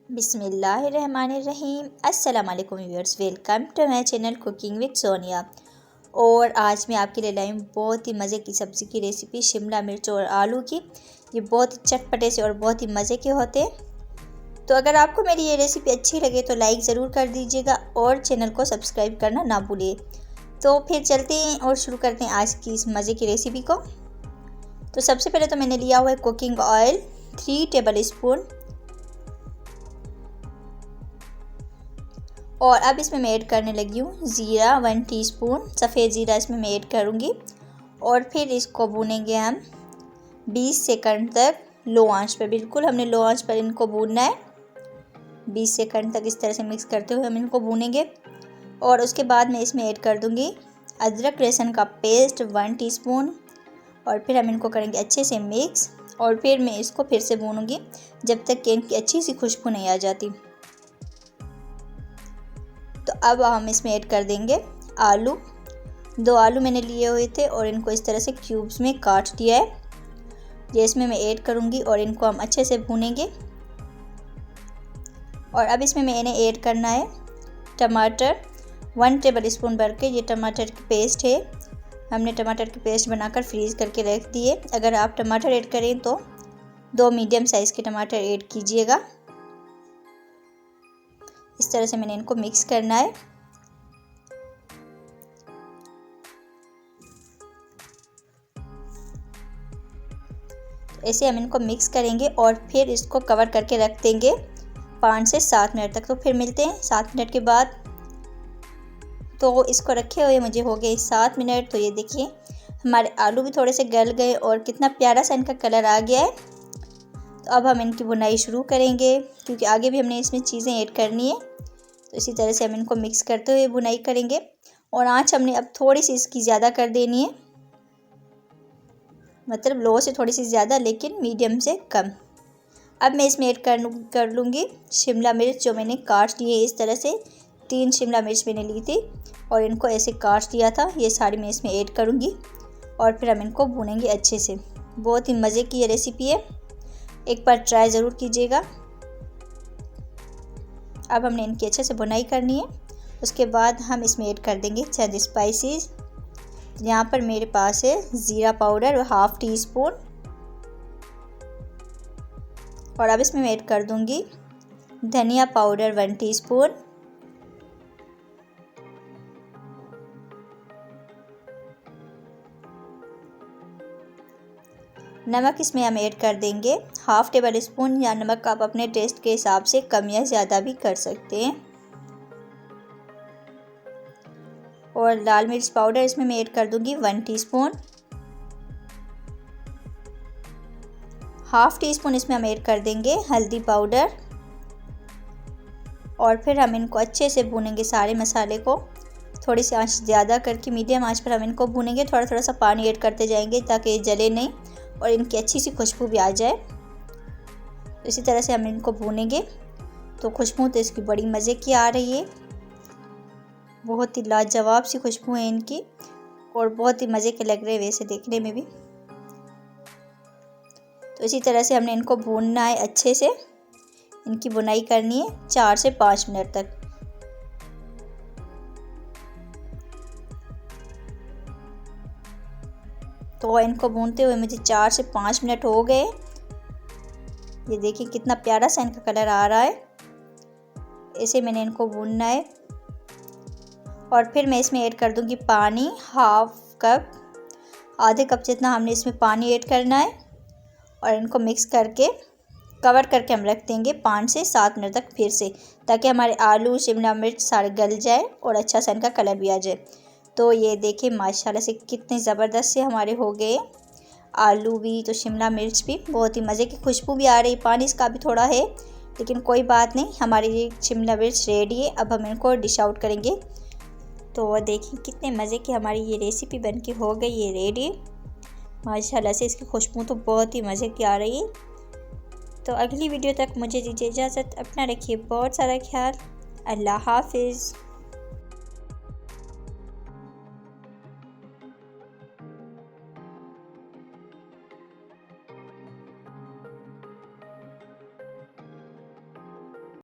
बिस्मिल्लाहिर्रहमानिर्रहीम। अस्सलाम वालेकुम viewers, welcome to my channel cooking with Sonia. और आज मैं आपके लिए लाई हूँ बहुत ही मज़े की सब्ज़ी की रेसिपी, शिमला मिर्च और आलू की। ये बहुत ही चटपटे से और बहुत ही मज़े के होते हैं। तो अगर आपको मेरी ये रेसिपी अच्छी लगे तो लाइक ज़रूर कर दीजिएगा और चैनल को सब्सक्राइब करना ना भूलिए। तो फिर चलते हैं और शुरू करते हैं आज की इस मज़े की रेसिपी को। तो सबसे पहले तो मैंने लिया हुआ है कुकिंग ऑयल 3 टेबल स्पून। और अब इसमें मैं ऐड करने लगी हूँ ज़ीरा 1 टीस्पून, सफ़ेद ज़ीरा इसमें मैं ऐड करूँगी। और फिर इसको भूनेंगे हम 20 सेकंड तक लो आंच पर। बिल्कुल हमने लो आंच पर इनको भूनना है। 20 सेकंड तक इस तरह से मिक्स करते हुए हम इनको भूनेंगे। और उसके बाद मैं इसमें ऐड कर दूँगी अदरक लहसुन का पेस्ट 1 टीस्पून। और फिर हम इनको करेंगे अच्छे से मिक्स। और फिर मैं इसको फिर से भूनूँगी जब तक कि इनकी अच्छी सी खुशबू नहीं आ जाती। तो अब हम इसमें ऐड कर देंगे आलू। 2 आलू मैंने लिए हुए थे और इनको इस तरह से क्यूब्स में काट दिया है। ये इसमें मैं ऐड करूँगी और इनको हम अच्छे से भूनेंगे। और अब इसमें मैंने ऐड करना है टमाटर 1 टेबल स्पून भर के। ये टमाटर की पेस्ट है। हमने टमाटर की पेस्ट बनाकर फ्रीज़ करके रख दिए। अगर आप टमाटर ऐड करें तो 2 मीडियम साइज़ के टमाटर ऐड कीजिएगा। इस तरह से मैंने इनको मिक्स करना है। तो ऐसे हम इनको मिक्स करेंगे और फिर इसको कवर करके रख देंगे 5 से 7 मिनट तक। तो फिर मिलते हैं 7 मिनट के बाद। तो इसको रखे हुए मुझे हो गए 7 मिनट। तो ये देखिए हमारे आलू भी थोड़े से गल गए और कितना प्यारा सा इनका कलर आ गया है। तो अब हम इनकी बुनाई शुरू करेंगे क्योंकि आगे भी हमने इसमें चीज़ें ऐड करनी है। तो इसी तरह से हम इनको मिक्स करते हुए बुनाई करेंगे। और आंच हमने अब थोड़ी सी इसकी ज़्यादा कर देनी है, मतलब लो से थोड़ी सी ज़्यादा लेकिन मीडियम से कम। अब मैं इसमें ऐड कर लूँगी शिमला मिर्च जो मैंने काट ली है। इस तरह से 3 शिमला मिर्च मैंने ली थी और इनको ऐसे काट दिया था। ये सारी मैं इसमें ऐड करूँगी और फिर हम इनको भूनेंगे अच्छे से। बहुत ही मज़े की ये रेसिपी है, एक बार ट्राई ज़रूर कीजिएगा। अब हमने इनकी अच्छे से बुनाई करनी है। उसके बाद हम इसमें ऐड कर देंगे चंद स्पाइसेस। यहाँ पर मेरे पास है ज़ीरा पाउडर 1/2 टीस्पून। और अब इसमें मैं ऐड कर दूँगी धनिया पाउडर 1 टीस्पून। नमक इसमें हम ऐड कर देंगे 1/2 टेबल स्पून, या नमक आप अपने टेस्ट के हिसाब से कम या ज़्यादा भी कर सकते हैं। और लाल मिर्च पाउडर इसमें मैं ऐड कर दूंगी 1 टीस्पून। 1/2 टीस्पून इसमें हम ऐड कर देंगे हल्दी पाउडर। और फिर हम इनको अच्छे से भूनेंगे सारे मसाले को। थोड़ी सी आंच ज़्यादा करके मीडियम आंच पर हम इनको भूनेंगे। थोड़ा थोड़ा सा पानी ऐड करते जाएंगे ताकि ये जले नहीं और इनकी अच्छी सी खुशबू भी आ जाए। तो इसी तरह से हम इनको भूनेंगे। तो खुशबू तो इसकी बड़ी मज़े की आ रही है, बहुत ही लाजवाब सी खुशबू है इनकी और बहुत ही मज़े के लग रहे हैं वैसे देखने में भी। तो इसी तरह से हमने इनको भूनना है अच्छे से। इनकी बुनाई करनी है 4 से 5 मिनट तक। तो इनको भूनते हुए मुझे 4 से 5 मिनट हो गए। ये देखिए कितना प्यारा सा इनका कलर आ रहा है। ऐसे मैंने इनको भूनना है। और फिर मैं इसमें ऐड कर दूंगी पानी 1/2 कप, आधे कप जितना हमने इसमें पानी ऐड करना है। और इनको मिक्स करके कवर करके हम रख देंगे 5 से 7 मिनट तक फिर से, ताकि हमारे आलू शिमला मिर्च सारे गल जाए और अच्छा सा इनका कलर भी आ जाए। तो ये देखिए माशाल्लाह से कितने ज़बरदस्त से हमारे हो गए आलू भी, तो शिमला मिर्च भी। बहुत ही मज़े की खुशबू भी आ रही। पानी इसका भी थोड़ा है लेकिन कोई बात नहीं, हमारी ये शिमला मिर्च रेडी है। अब हम इनको डिश आउट करेंगे। तो देखिए कितने मज़े की हमारी ये रेसिपी बनके हो गई है रेडी। माशाल्लाह से इसकी खुशबू तो बहुत ही मज़े की आ रही है। तो अगली वीडियो तक मुझे दीजिए इजाज़त। अपना रखिए बहुत सारा ख्याल। अल्लाह हाफिज़।